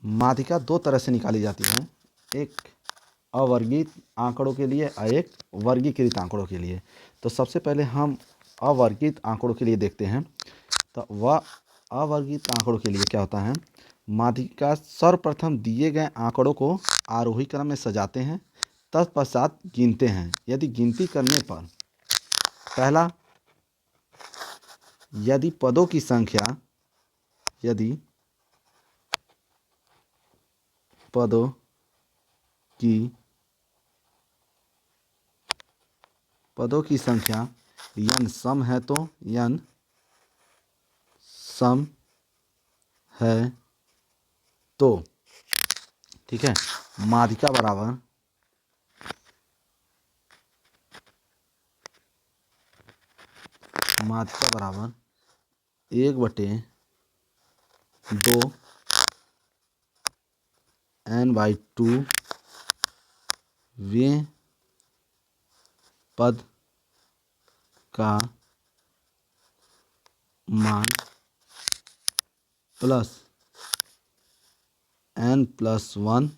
माध्यिका दो तरह से निकाली जाती है, एक अवर्गीत आंकड़ों के लिए और एक वर्गीकृत आंकड़ों के लिए। तो सबसे पहले हम अवर्गीत आंकड़ों के लिए देखते हैं। तो वह अवर्गीत आंकड़ों के लिए क्या होता है, माध्यिका सर्वप्रथम दिए गए आंकड़ों को आरोही क्रम में सजाते हैं, तत्पश्चात गिनते हैं। यदि गिनती करने पर पहला, यदि पदों की संख्या n सम है तो ठीक है, माध्यिका बराबर एक बटे दो n/2 वें पद का मान प्लस n+1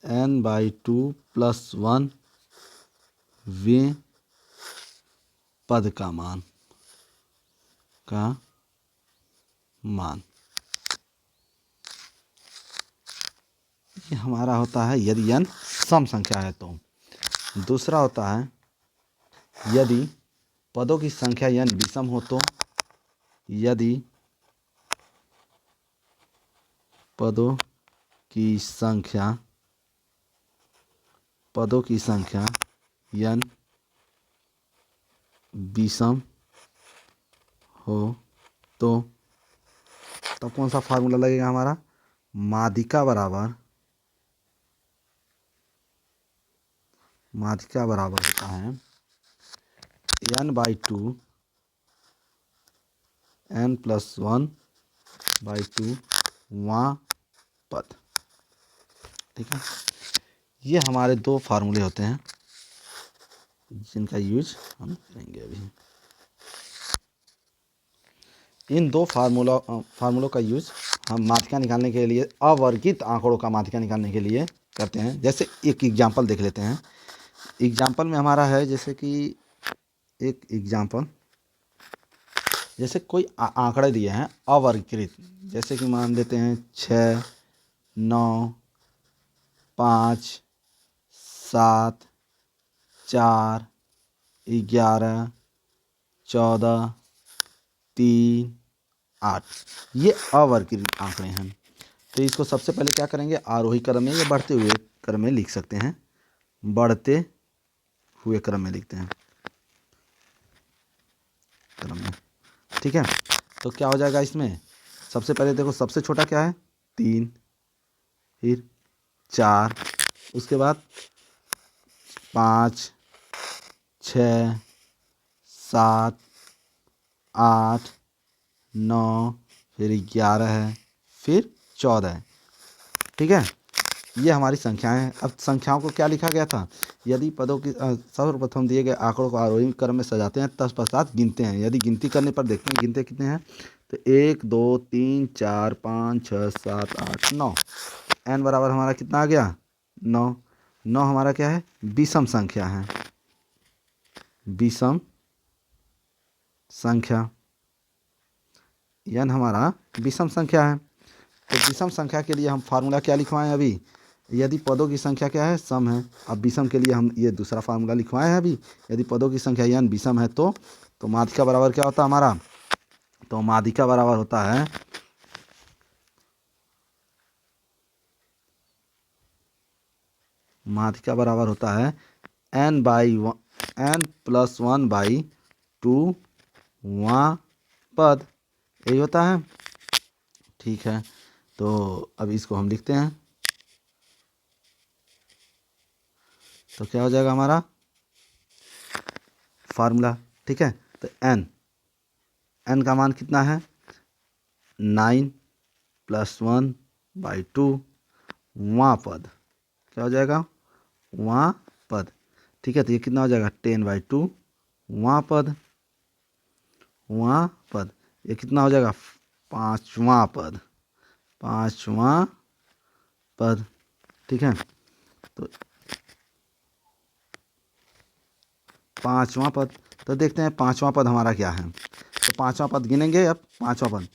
n/2 + 1 वें पद का मान ये हमारा होता है यदि n सम संख्या है तो। दूसरा होता है यदि पदों की संख्या n विषम हो तो। यदि पदों की संख्या n विषम हो तो तब कौन सा फार्मूला लगेगा हमारा, माध्यिका बराबर होता है n/2 n+1/2 वां पद। ठीक है, ये हमारे दो फार्मूले होते हैं जिनका यूज हम करेंगे अभी। इन दो फार्मूलों का यूज हम माध्यिका निकालने के लिए, अवर्गित आंकड़ों का माध्यिका निकालने के लिए करते हैं। जैसे एक एग्जाम्पल देख लेते हैं। एग्जाम्पल में हमारा है जैसे कि एक एग्जाम्पल, जैसे कोई आंकड़े दिए हैं अवर्गीकृत, जैसे कि मान लेते हैं 6, 9, 5, 7, 4, 11, 14, 3, 8, ये अवर्गीकृत आंकड़े हैं। तो इसको सबसे पहले क्या करेंगे, आरोही क्रम में या बढ़ते हुए क्रम में लिख सकते हैं, बढ़ते हुए क्रम में लिखते हैं क्रम में। ठीक है, तो क्या हो जाएगा इसमें, सबसे पहले देखो सबसे छोटा क्या है 3, फिर 4, उसके बाद 5, 6, 7, 8, 9, फिर 11 है, फिर 14 है। ठीक है, ये हमारी संख्याएं हैं। अब संख्याओं को क्या लिखा गया था, यदि पदों की सर्वप्रथम दिए गए आंकड़ों को आरोही क्रम में सजाते हैं, तत्पश्चात गिनते हैं। यदि गिनती करने पर देखते हैं गिनते कितने हैं, तो 1, 2, 3, 4, 5, 6, 7, 8, 9, n बराबर हमारा कितना आ गया 9। 9 हमारा क्या है, विषम संख्या है, विषम संख्या, n हमारा विषम संख्या है। तो विषम संख्या के लिए हम फार्मूला क्या लिखवाएं अभी, यदि पदों की संख्या क्या है सम है। अब विषम के लिए हम ये दूसरा फार्मूला लिखवाए हैं अभी, यदि पदों की संख्या n विषम है तो माध्यिका बराबर क्या होता है हमारा, तो माध्यिका बराबर होता है n+1/2 वां पद, यही होता है। ठीक है, तो अब इसको हम लिखते हैं, तो क्या हो जाएगा हमारा फार्मूला। ठीक है, तो n का मान कितना है 9 + 1/2 वां पद, क्या हो जाएगा वां पद। ठीक है, तो ये कितना हो जाएगा 10/2 वां पद। पद, ये कितना हो जाएगा, पांचवा पद, पांचवा पद। ठीक है, तो पांचवा पद, तो देखते हैं पांचवा पद हमारा क्या है। तो पांचवा पद गिनेंगे। अब पांचवा पद,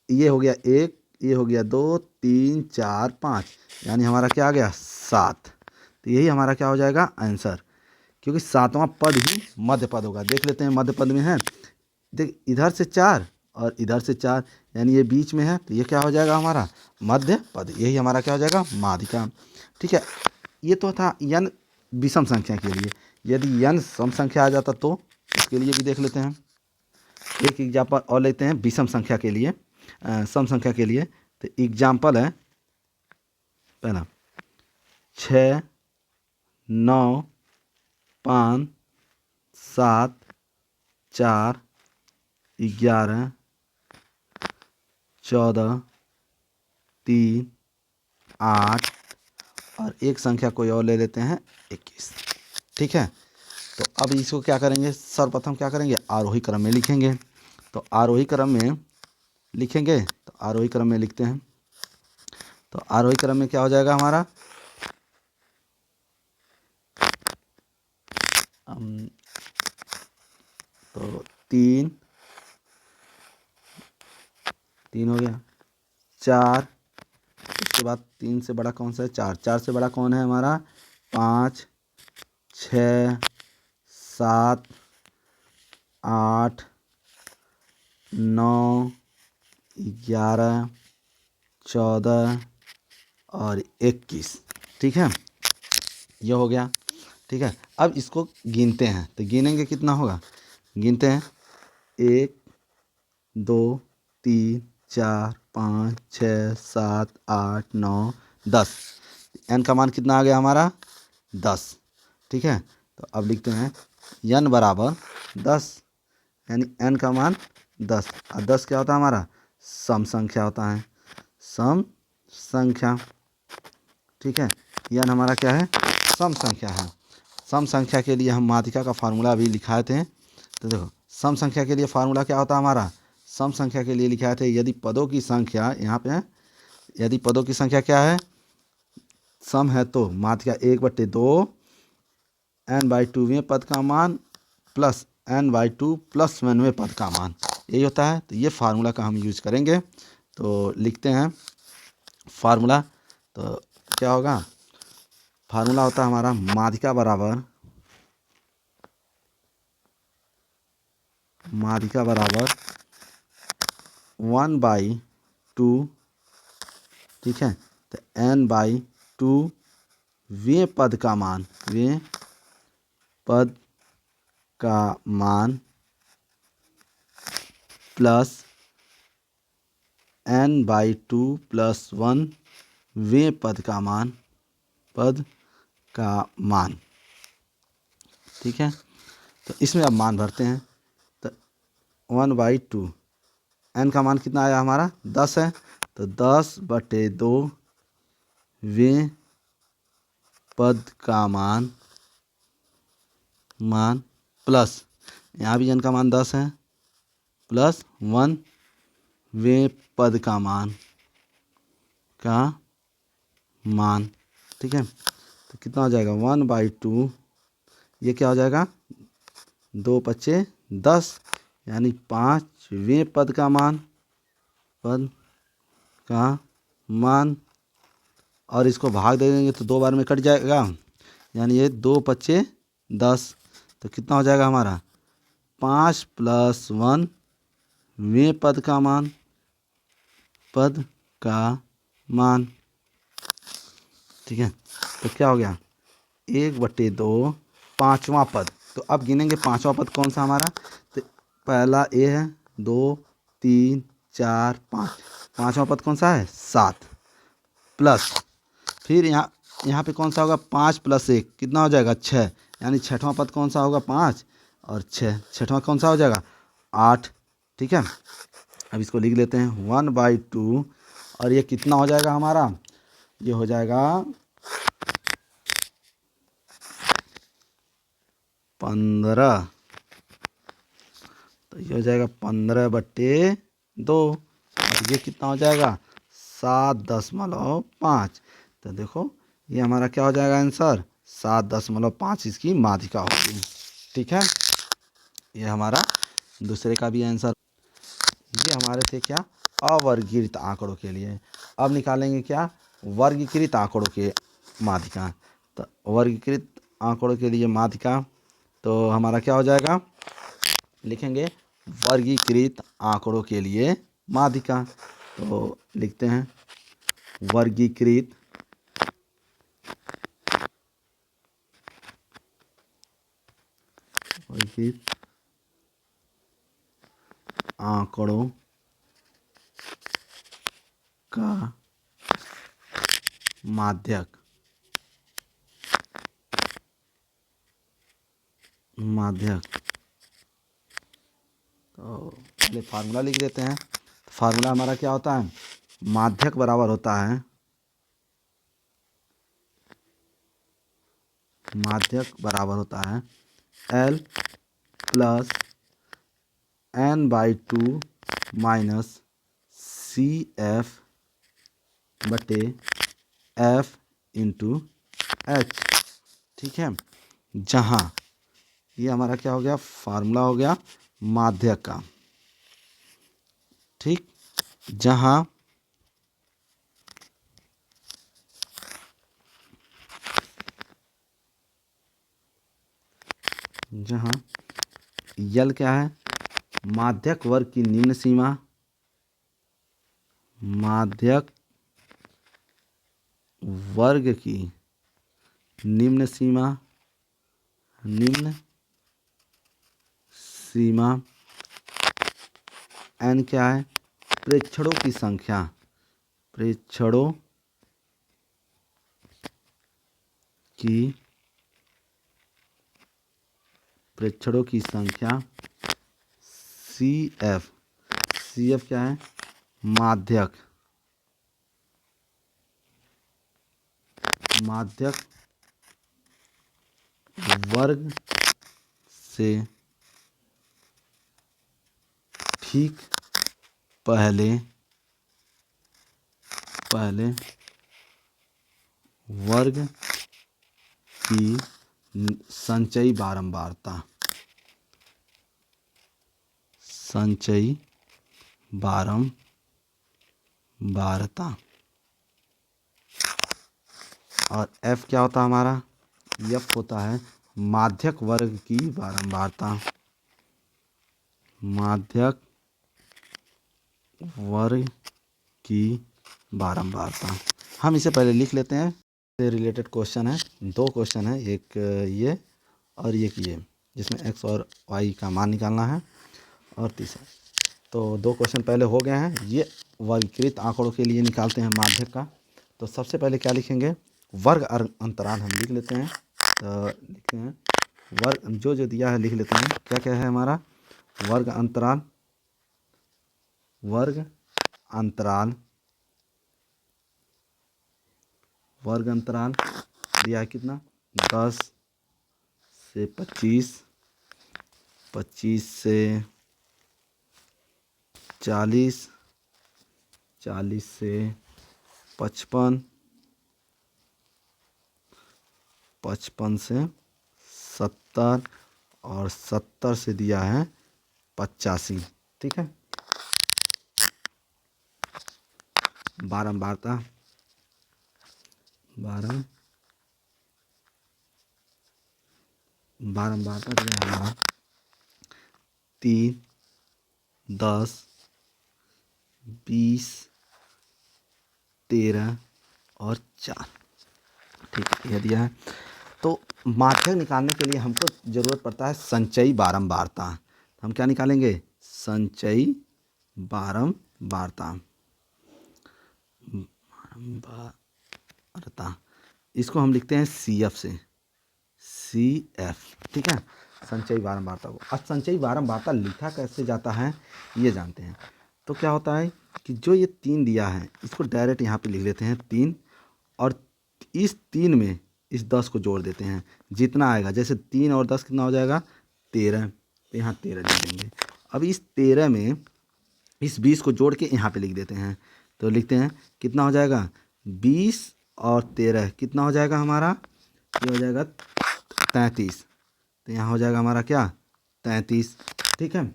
ये हो गया एक, ये हो गया दो, तीन, चार, पाँच, यानी हमारा क्या आ गया, सात। तो यही हमारा क्या हो जाएगा, आंसर, क्योंकि सातवां पद ही मध्य पद होगा। देख लेते हैं मध्य पद में है, देख इधर से चार और इधर से चार, यानी ये बीच में है, तो ये क्या हो जाएगा हमारा, मध्य पद। यही हमारा क्या हो जाएगा, माध्यिका। ठीक है, ये तो था यन विषम संख्या के लिए। यदि यन सम संख्या आ जाता तो इसके लिए भी देख लेते हैं। एक एग्जाम्पल और लेते हैं विषम संख्या के लिए, सम संख्या के लिए। तो एग्जाम्पल है पहला, 6, 9, 5, 7, 4, 11, 14, 3, 8 और एक संख्या कोई और ले लेते हैं, 21। ठीक है, तो अब इसको क्या करेंगे, सर्वप्रथम क्या करेंगे, आरोही क्रम में लिखेंगे। तो आरोही क्रम में लिखेंगे, तो आरोही क्रम में लिखते हैं। तो आरोही क्रम में क्या हो जाएगा हमारा, तो तीन, तीन हो गया, चार, उसके बाद तीन से बड़ा कौन सा है, चार, चार से बड़ा कौन है हमारा, पाँच, छः, सात, आठ, 9, 11, 14 और 21। ठीक है, ये हो गया। ठीक है, अब इसको गिनते हैं। तो गिनेंगे कितना होगा, गिनते हैं, 1, 2, 3, 4, 5, 6, 7, 8, 9, 10। एन का मान कितना आ गया हमारा, 10। ठीक है, तो अब लिखते हैं n बराबर 10, यानी n का मान 10। और 10 क्या होता है हमारा, सम संख्या होता है, सम संख्या। ठीक है, n हमारा क्या है, सम संख्या है। सम संख्या के लिए हम माध्यिका का फार्मूला भी लिखाए थे। तो देखो सम संख्या के लिए फार्मूला क्या होता है हमारा, सम संख्या के लिए लिखाए थे, यदि पदों की संख्या यहाँ पे है, यदि पदों की संख्या क्या है, सम है, तो माध्यिका 1/2 n/2वें पद का मान प्लस n/2 प्लस 1वें पद का मान, यही होता है। तो ये फार्मूला का हम यूज करेंगे। तो लिखते हैं फार्मूला। तो क्या होगा, फार्मूला होता है हमारा माध्यिका बराबर, माध्यिका बराबर 1/2। ठीक है, तो n/2 वे पद का मान, वे पद का मान प्लस n/2 प्लस 1 वे पद का मान, पद का मान। ठीक है, तो इसमें अब मान भरते हैं। तो 1/2, n का मान कितना आया हमारा, 10 है, तो 10/2 वे पद का मान, प्लस यहाँ भी n का मान 10 है, प्लस 1 वे पद का मान, ठीक है। तो कितना हो जाएगा, 1/2, ये क्या हो जाएगा, 2×5 = 10, यानी 5वें पद का मान, पद का मान। और इसको भाग दे देंगे तो 2 बार में कट जाएगा, यानी ये 2×5 = 10। तो कितना हो जाएगा हमारा, 5 + 1 वें पद का मान, पद का मान। ठीक है, तो क्या हो गया, 1/2 पाँचवा पद। तो अब गिनेंगे पाँचवा पद कौन सा हमारा, तो पहला ए है, 2, 3, 4, 5, पाँचवा पद कौन सा है, 7, प्लस फिर यहाँ पे कौन सा होगा, 5 + 1 कितना हो जाएगा, 6, यानी छठवां पद कौन सा होगा, 5 और 6, छठवां कौन सा हो जाएगा, 8। ठीक है, अब इसको लिख लेते हैं 1/2, और ये कितना हो जाएगा हमारा, ये हो जाएगा 15 तो ये हो जाएगा 15/2 और ये कितना हो जाएगा 7.5। तो देखो ये हमारा क्या हो जाएगा आंसर 7.5 इसकी माध्यिका होगी। ठीक है, ये हमारा दूसरे का भी आंसर। ये हमारे थे क्या अवर्गीकृत आंकड़ों के लिए। अब निकालेंगे क्या वर्गीकृत आंकड़ों के माध्यिका। तो वर्गीकृत आंकड़ों के लिए माध्यिका तो हमारा क्या हो जाएगा, लिखेंगे वर्गीकृत आंकड़ों के लिए माध्यिका। तो लिखते हैं वर्गीकृत आंकड़ों का माध्यक तो पहले फार्मूला लिख देते हैं। फार्मूला हमारा क्या होता है, माध्यक बराबर होता है L + n/2 - CF/F × H। ठीक है, जहाँ ये हमारा क्या हो गया फार्मूला हो गया माध्यक का। ठीक, जहाँ यल क्या है माध्यक वर्ग की निम्न सीमा, माध्यक वर्ग की निम्न सीमा n क्या है प्रेक्षणों की संख्या, प्रेक्षणों की संख्या CF क्या है माध्यक वर्ग से ठीक पहले वर्ग की संचयी बारंबारता, और F क्या होता है हमारा, F होता है माध्यक वर्ग की बारंबारता, हम इसे पहले लिख लेते हैं। से रिलेटेड क्वेश्चन है, 2 क्वेश्चन है, एक ये और एक ये, जिसमें x और y का मान निकालना है और तीसरा। तो 2 क्वेश्चन पहले हो गए हैं। ये वर्गीकृत आंकड़ों के लिए निकालते हैं माध्यक का। तो सबसे पहले क्या लिखेंगे वर्ग अंतराल हम लिख लेते हैं। तो लिखते हैं वर्ग जो दिया है लिख लेते हैं। क्या क्या है हमारा वर्ग अंतराल दिया है कितना 10 से 25, 25 से 40, 40 से 55, 55 से 70 और 70 से दिया है 85। ठीक है, बारंबारता दिया है हमारा 3, 10, 20, 13 और 4। ठीक है, यह दिया है। तो माध्यक निकालने के लिए हमको ज़रूरत पड़ता है संचयी बारंबारता। हम क्या निकालेंगे संचयी बारंबारता। इसको हम लिखते हैं CF से, CF। ठीक है, संचयी बारंबारता को। अब संचयी बारंबारता लिखा कैसे जाता है ये जानते हैं। तो क्या होता है कि जो ये 3 दिया है इसको डायरेक्ट यहाँ पे लिख लेते हैं 3, और इस 3 में इस 10 को जोड़ देते हैं, जितना आएगा। जैसे 3 और 10 कितना हो जाएगा 13, तो यहाँ 13 लिख देंगे। अब इस 13 में इस 20 को जोड़ के यहाँ पे लिख देते हैं। तो लिखते हैं कितना हो जाएगा 20 और 13 कितना हो जाएगा हमारा, ये हो जाएगा 33। तो यहाँ हो जाएगा हमारा क्या 33। ठीक है,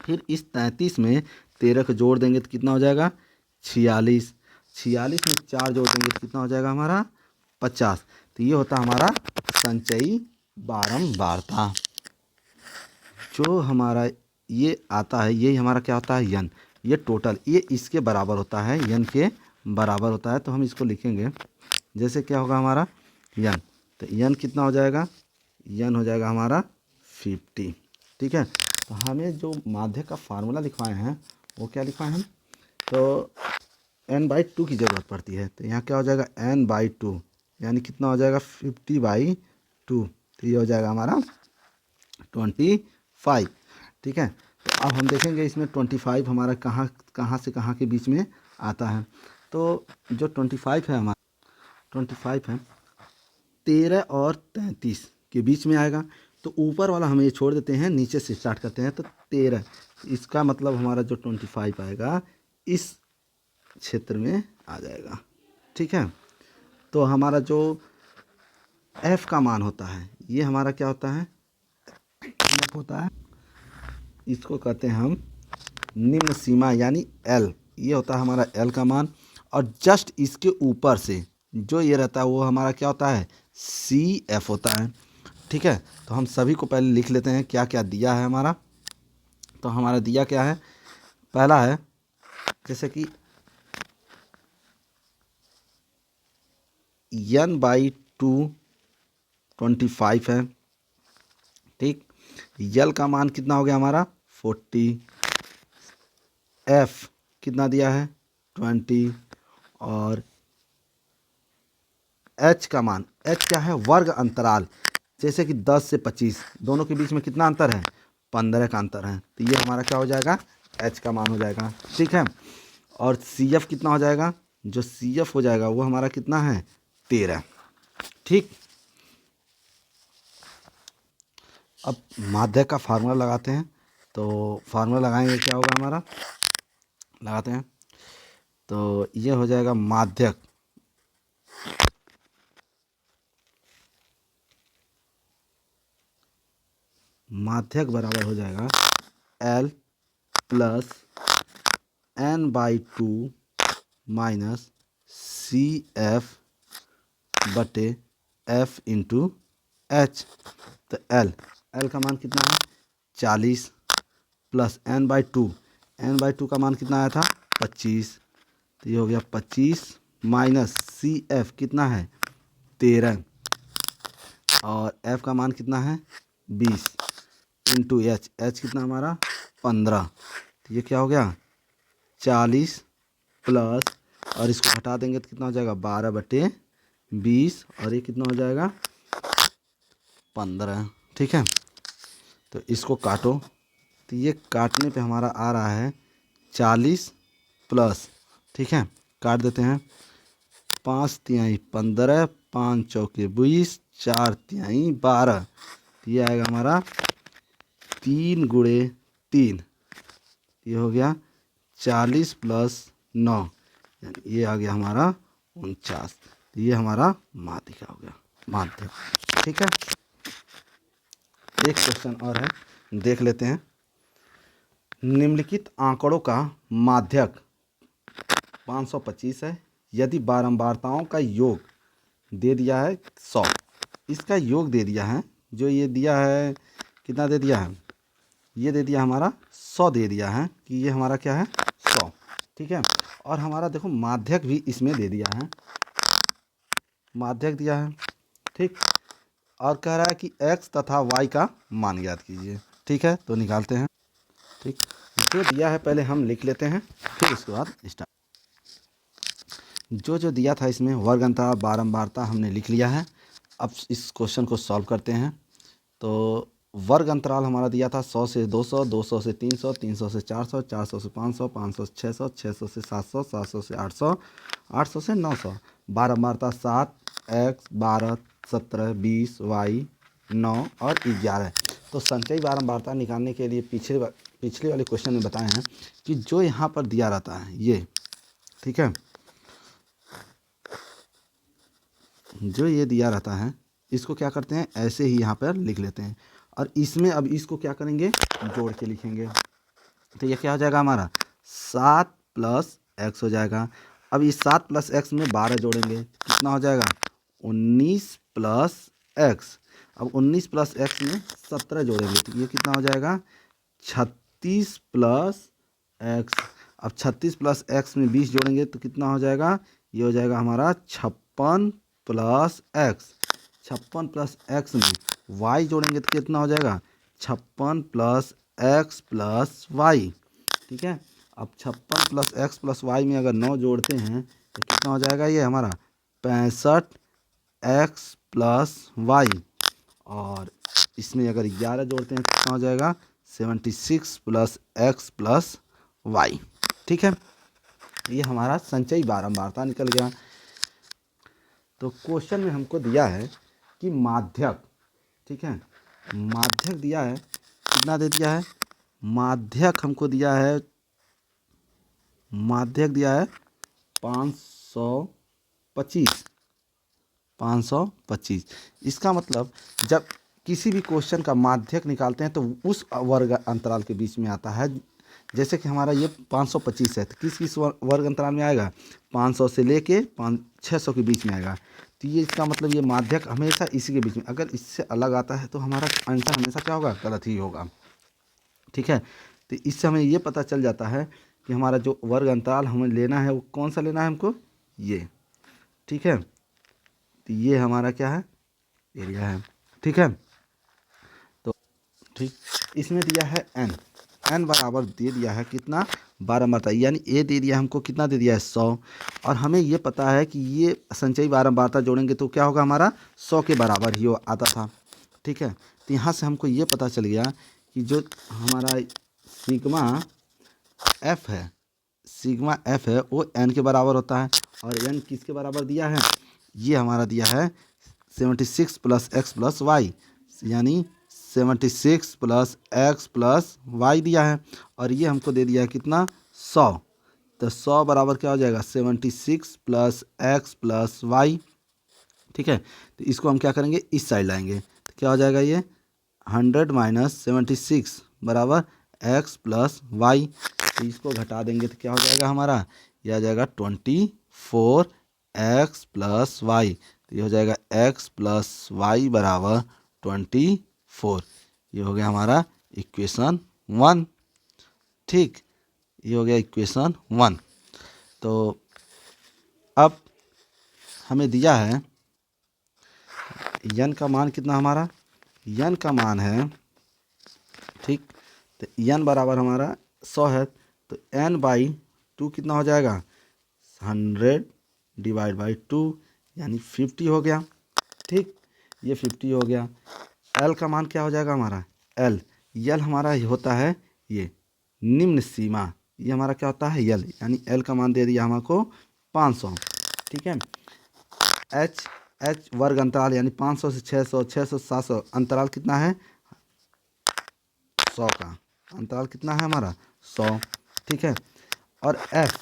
फिर इस 33 में 13 को जोड़ देंगे तो कितना हो जाएगा 46। 46 में 4 जोड़ देंगे तो कितना हो जाएगा हमारा 50। तो ये होता हमारा संचयी बारंबारता। जो हमारा ये आता है यही हमारा क्या होता है यन, ये टोटल ये इसके बराबर होता है, यन के बराबर होता है। तो हम इसको लिखेंगे जैसे क्या होगा हमारा यन, तो यन कितना हो जाएगा, यन हो जाएगा हमारा 50। ठीक है, तो हमें जो माध्य का फार्मूला लिखवाए हैं वो क्या लिखवाए हैं, तो n/2 की ज़रूरत पड़ती है। तो यहाँ क्या हो जाएगा n/2 यानी कितना हो जाएगा 50/2। तो ये हो जाएगा हमारा 25। ठीक है, तो अब हम देखेंगे इसमें 25 हमारा कहाँ से कहाँ के बीच में आता है। तो जो 25 है हमारा 25 है 13 और 33 के बीच में आएगा। तो ऊपर वाला हम ये छोड़ देते हैं, नीचे से स्टार्ट करते हैं। तो 13 इसका मतलब हमारा जो 25 आएगा इस क्षेत्र में आ जाएगा। ठीक है, तो हमारा जो f का मान होता है ये हमारा क्या होता है, f होता है, इसको कहते हैं हम निम्न सीमा यानी L। ये होता है हमारा L का मान, और जस्ट इसके ऊपर से जो ये रहता है वो हमारा क्या होता है CF होता है। ठीक है, तो हम सभी को पहले लिख लेते हैं क्या क्या दिया है हमारा। तो हमारा दिया क्या है, पहला है जैसे कि n/2 25 है। ठीक, यल का मान कितना हो गया हमारा 40, f कितना दिया है 20, और h का मान, h क्या है वर्ग अंतराल, जैसे कि 10 से 25 दोनों के बीच में कितना अंतर है 15 का अंतर है। तो ये हमारा क्या हो जाएगा h का मान हो जाएगा। ठीक है, और CF कितना हो जाएगा, जो CF हो जाएगा वो हमारा कितना है 13। ठीक, अब माध्य का फार्मूला लगाते हैं। तो फार्मूला लगाएंगे क्या होगा हमारा, लगाते हैं। तो ये हो जाएगा माध्यक, माध्यक बराबर हो जाएगा L plus n/2 minus CF बटे F इंटू H। तो L का मान कितना है 40 प्लस n/2 का मान कितना आया था 25। तो ये हो गया 25 माइनस CF कितना है 13, और F का मान कितना है 20 इंटू H कितना हमारा 15। तो ये क्या हो गया 40 प्लस, और इसको हटा देंगे तो कितना हो जाएगा 12/20, और ये कितना हो जाएगा 15। ठीक है, तो इसको काटो। तो ये काटने पे हमारा आ रहा है 40 प्लस, ठीक है काट देते हैं, 5 तिहाई 15, 5 चौके 20, 4 तिहाई 12। ये आएगा हमारा 3 गुणे 3, ये हो गया 40 प्लस 9, ये आ गया हमारा 49। ये हमारा माध्यिका हो गया, माध्य। ठीक है, एक क्वेश्चन और है, देख लेते हैं। निम्नलिखित आंकड़ों का माध्यक 525 है। यदि बारंबारताओं का योग दे दिया है 100, इसका योग दे दिया है, जो ये दिया है कितना दे दिया है, ये दे दिया हमारा 100 दे दिया है कि ये हमारा क्या है 100। ठीक है, और हमारा देखो माध्यक भी इसमें दे दिया है, माध्यक दिया है। ठीक, और कह रहा है कि x तथा y का मान ज्ञात कीजिए। ठीक है, तो निकालते हैं। ठीक, जो दिया है पहले हम लिख लेते हैं, फिर उसके बाद स्टार्ट। जो दिया था इसमें वर्ग अंतराल बारंबारता हमने लिख लिया है। अब इस क्वेश्चन को सॉल्व करते हैं। तो वर्ग अंतराल हमारा दिया था 100 से 200, 200 से 300, 300 से 400, 400 से 500, 500 से 600, 600 से 700, 700 से 800, 800 से 900। बारंबारता 7, x 12, 17, 20, y 9 और 11। तो संचयी बारंबारता निकालने के लिए पिछले वाले क्वेश्चन में बताए हैं कि जो यहाँ पर दिया रहता है ये, ठीक है, जो ये दिया रहता है इसको क्या करते हैं, ऐसे ही यहाँ पर लिख लेते हैं और इसमें अब इसको क्या करेंगे, जोड़ के लिखेंगे। तो ये क्या हो जाएगा हमारा 7 प्लस एक्स हो जाएगा। अब इस 7 प्लस एक्स में 12 जोड़ेंगे, कितना हो जाएगा 19 प्लस एक्स। अब 19 प्लस एक्स में 17 जोड़ेंगे तो ये कितना हो जाएगा 36 प्लस एक्स। अब 36 प्लस एक्स में 20 जोड़ेंगे तो कितना हो जाएगा, ये हो जाएगा हमारा 56 प्लस एक्स। 56 प्लस एक्स में वाई जोड़ेंगे तो कितना हो जाएगा 56 प्लस एक्स प्लस वाई, ठीक है। अब 56 प्लस एक्स प्लस वाई में अगर 9 जोड़ते हैं तो कितना हो जाएगा ये हमारा 65 एक्स प्लस वाई। और इसमें अगर 11 जोड़ते हैं तो कितना हो जाएगा 76 प्लस एक्स प्लस वाई, ठीक है। ये हमारा संचयी बारंबारता निकल गया। तो क्वेश्चन में हमको दिया है कि माध्यक, ठीक है, माध्यक दिया है, कितना दे दिया है, माध्यक हमको दिया है, माध्यक दिया है 525। इसका मतलब जब किसी भी क्वेश्चन का माध्यक निकालते हैं तो उस वर्ग अंतराल के बीच में आता है। जैसे कि हमारा ये 525 है तो किस किस वर्ग अंतराल में आएगा, 500 से लेके 600 के बीच में आएगा। तो ये इसका मतलब ये माध्यक हमेशा इसी के बीच में, अगर इससे अलग आता है तो हमारा आंसर हमेशा क्या होगा, गलत ही होगा, ठीक है। तो इससे हमें ये पता चल जाता है कि हमारा जो वर्ग अंतराल हमें लेना है वो कौन सा लेना है हमको, ये, ठीक है। तो ये हमारा क्या है, एरिया है, ठीक है। तो ठीक, इसमें दिया है एन बराबर दे दिया है कितना, बारंबारता, यानी ए दे दिया हमको, कितना दे दिया है 100। और हमें ये पता है कि ये संचयी बारंबारता जोड़ेंगे तो क्या होगा हमारा 100 के बराबर ही आता था, ठीक है। तो यहाँ से हमको ये पता चल गया कि जो हमारा सिग्मा एफ है, सिग्मा एफ है वो एन के बराबर होता है। और एन किसके बराबर दिया है, ये हमारा दिया है 76 प्लस एक्स प्लस वाई, यानी 76 प्लस एक्स प्लस वाई दिया है। और ये हमको दे दिया है कितना 100। तो 100 बराबर क्या हो जाएगा 76 प्लस एक्स प्लस वाई, ठीक है। तो इसको हम क्या करेंगे, इस साइड लाएंगे तो क्या हो जाएगा ये 100 माइनस 76 बराबर एक्स प्लस वाई। तो इसको घटा देंगे तो क्या हो जाएगा हमारा, यह आ जाएगा 24 एक्स प्लस वाई। तो ये हो जाएगा एक्स प्लस वाई बराबर 24। ये हो गया हमारा इक्वेशन 1, ठीक, ये हो गया इक्वेशन 1। तो अब हमें दिया है यन का मान कितना, हमारा यन का मान है, ठीक, तो यन बराबर हमारा 100 है तो एन बाई 2 कितना हो जाएगा 100 डिवाइड बाई 2 यानी 50 हो गया, ठीक, ये 50 हो गया। एल का मान क्या हो जाएगा हमारा, यल हमारा होता है ये निम्न सीमा, ये हमारा क्या होता है यल, यानी एल का मान दे दिया हमको 500, ठीक है। एच वर्ग अंतराल यानी 500 से 600, 600 से 700 अंतराल कितना है 100 का, अंतराल कितना है हमारा 100, ठीक है। और एफ,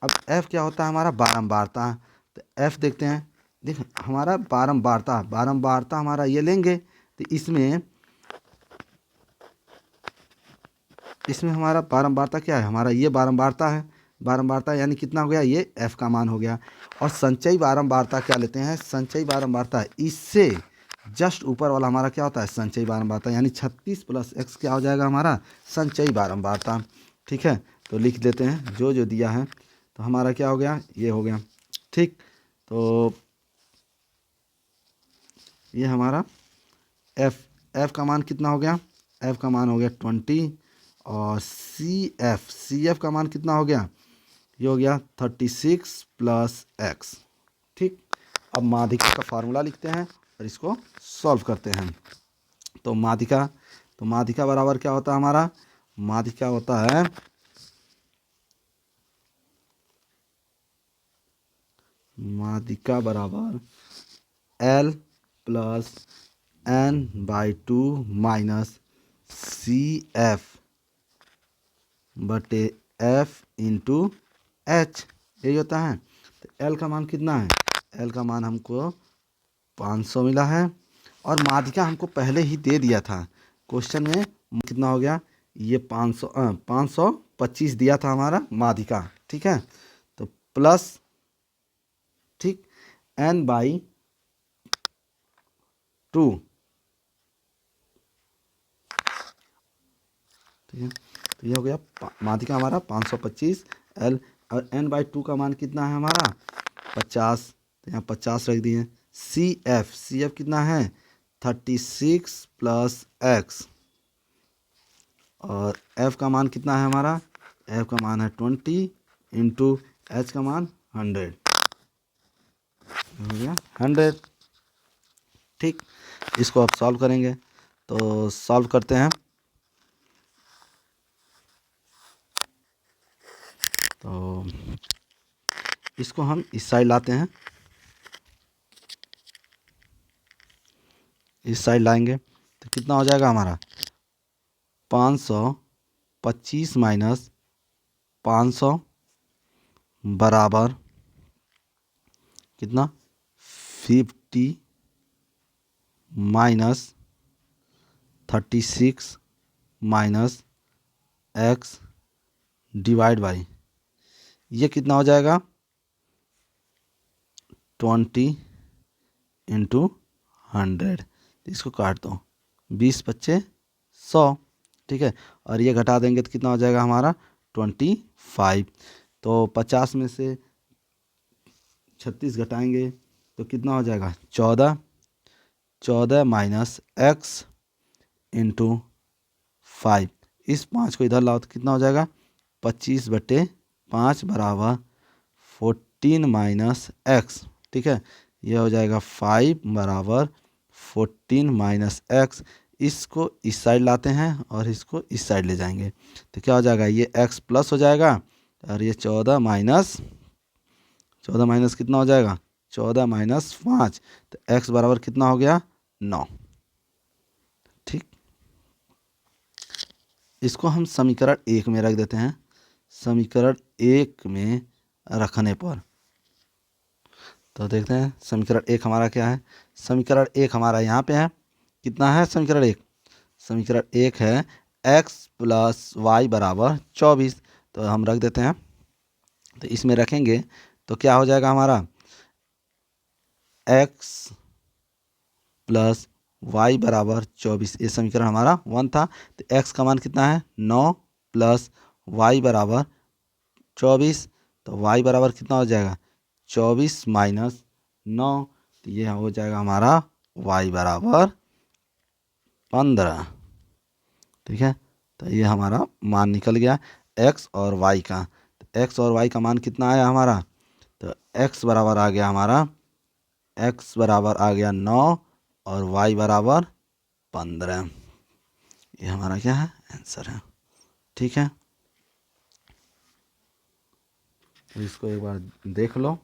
अब एफ क्या होता है हमारा बारंबारता। तो एफ देखते हैं, देख हमारा बारंबारता हमारा ये लेंगे तो इसमें हमारा बारंबारता क्या है, हमारा ये बारंबारता है, बारंबारता यानी कितना हो गया, ये एफ का मान हो गया। और संचयी बारंबारता क्या लेते हैं, संचयी बारंबारता इससे जस्ट ऊपर वाला हमारा क्या होता है संचयी बारंबारता, यानी 36 प्लस एक्स क्या हो जाएगा हमारा संचयी बारंबारता, ठीक है। तो लिख देते हैं जो जो दिया है, तो हमारा क्या हो गया, ये हो गया, ठीक। तो ये हमारा एफ का मान कितना हो गया, एफ का मान हो गया 20। और सी एफ का मान कितना हो गया, ये हो गया 36 प्लस एक्स, ठीक। अब माध्यिका का फार्मूला लिखते हैं और इसको सॉल्व करते हैं। तो माध्यिका बराबर क्या होता है हमारा, माध्यिका होता है माध्यिका बराबर L plus n/2 minus C F बटे एफ इंटू एच, यही होता है। तो एल का मान कितना है, एल का मान हमको 500 मिला है, और माध्यिका हमको पहले ही दे दिया था क्वेश्चन में। कितना हो गया ये 525 दिया था हमारा माध्यिका, ठीक है। तो प्लस, ठीक, n बाई 2, ठीक है। तो ये हो गया माध्यिका हमारा 525 एल, और n बाई 2 का मान कितना है हमारा 50, तो यहाँ 50 रख दिए। सी एफ कितना है 36 प्लस एक्स, और f का मान कितना है हमारा, f का मान है 20 इंटू h का मान 100, हो गया 100, ठीक। इसको अब सॉल्व करेंगे, तो सॉल्व करते हैं। तो इसको हम इस साइड लाते हैं, इस साइड लाएंगे तो कितना हो जाएगा हमारा 525 माइनस 500 बराबर कितना 50 minus 36 minus x divide by, ये कितना हो जाएगा 20 इंटू 100। इसको काट दो, 20 बच्चे 100, ठीक है। और ये घटा देंगे तो कितना हो जाएगा हमारा 25। तो 50 में से 36 घटाएंगे तो कितना हो जाएगा 14, 14 माइनस एक्स इंटू 5। इस 5 को इधर लाओ तो कितना हो जाएगा 25 बटे 5 बराबर 14 माइनस एक्स, ठीक है। ये हो जाएगा 5 बराबर 14 माइनस एक्स। इसको इस साइड लाते हैं और इसको इस साइड ले जाएंगे तो क्या हो जाएगा ये x प्लस हो जाएगा, और ये 14 माइनस कितना हो जाएगा 14 माइनस 5, तो x बराबर कितना हो गया 9, ठीक। इसको हम समीकरण 1 में रख देते हैं। समीकरण 1 में रखने पर तो देखते हैं समीकरण 1 हमारा क्या है। समीकरण 1 हमारा यहाँ पे है, कितना है समीकरण 1, समीकरण 1 है x प्लस वाई बराबर 24, तो हम रख देते हैं। तो इसमें रखेंगे तो क्या हो जाएगा हमारा x प्लस वाई बराबर 24, ये समीकरण हमारा 1 था। तो x का मान कितना है 9 प्लस वाई बराबर 24, तो y बराबर कितना हो जाएगा 24 माइनस 9, तो ये हो जाएगा हमारा y बराबर 15, ठीक है। तो ये हमारा मान निकल गया x और y का। तो x और y का मान कितना आया हमारा, तो x बराबर आ गया हमारा, x बराबर आ गया 9 और y बराबर 15। ये हमारा क्या है आंसर है, ठीक है। तो इसको एक बार देख लो।